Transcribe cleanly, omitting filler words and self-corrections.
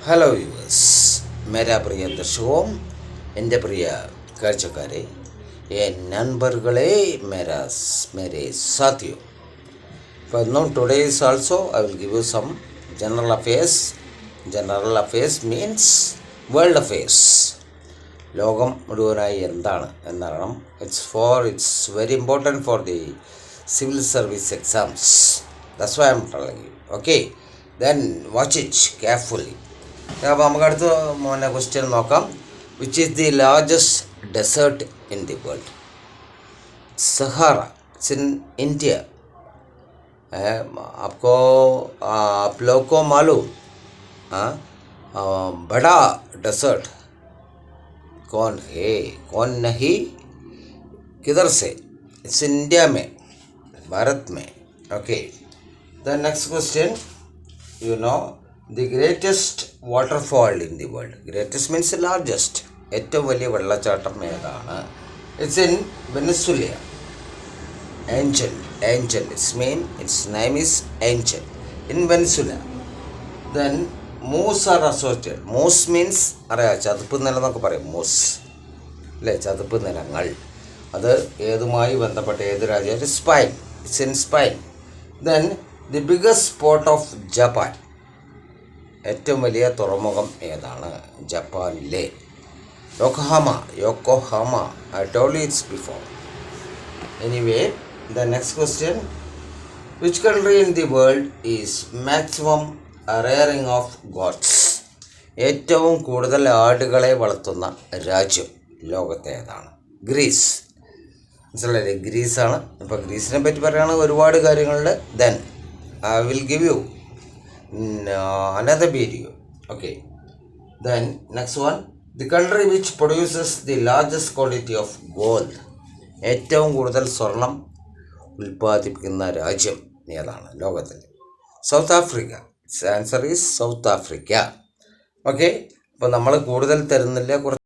Hello viewers, മേരാ പ്രിയ ദർശകോം, എൻ്റെ പ്രിയ കാഴ്ചക്കാരെ, നண்பர்களே, മേരെ സാഥിയോ. For now, today is also I will give you some general affairs. General affairs means world affairs. ലോകം മുഴുവനായി എന്താണ് എന്നറിയണം. It's very important for the civil service exams. That's why I'm telling you. Okay, then watch it carefully. അപ്പോൾ നമുക്ക് അടുത്ത question നോക്കാം. Which is the largest desert in the world? Sahara, it's in India. आपको आप लोग को मालूम बड़ा डेजर्ट कौन है, कौन नहीं, किधर से? इट्स इंडिया में, भारत में. Okay, the next question, you know the greatest waterfall in the world. Greatest means largest. ഏറ്റവും വലിയ വെള്ളച്ചാട്ടം ഏതാണ്? It's in Venezuela. Angel, its name is Angel in Venezuela. Then moors are associated. Moors means അറിയാം, ചതുപ്പ് നിലം എന്നൊക്കെ പറയും. മൂസ് അല്ലേ, ചതുപ്പ് നിലങ്ങൾ. അത് ഏതുമായി ബന്ധപ്പെട്ട ഏത് രാജ്യം? Spain. It's in Spain. Then the biggest port of Japan. ഏറ്റവും വലിയ തുറമുഖം ഏതാണ്? ജപ്പാനിലെ Yokohama. I told you it's before. Anyway, the next question, which country in the world is maximum rearing of goats? ഏറ്റവും കൂടുതൽ ആടുകളെ വളർത്തുന്ന രാജ്യം ലോകത്തെ ഏതാണ്? ഗ്രീസ്. മനസ്സിലായില്ലേ, ഗ്രീസാണ്. ഇപ്പോൾ ഗ്രീസിനെ പറ്റി പറയുകയാണെങ്കിൽ ഒരുപാട് കാര്യങ്ങളുണ്ട്. Then I will give you another video. Okay, then next one, the country which produces the largest quantity of gold. ഏറ്റവും കൂടുതൽ സ്വർണം ഉൽപ്പാദിപ്പിക്കുന്ന രാജ്യം ഏതാണ് ലോകത്തിൽ? South Africa. Answer is south Africa. Okay, അപ്പോൾ നമ്മൾ കൂടുതൽ തരുന്നില്ല,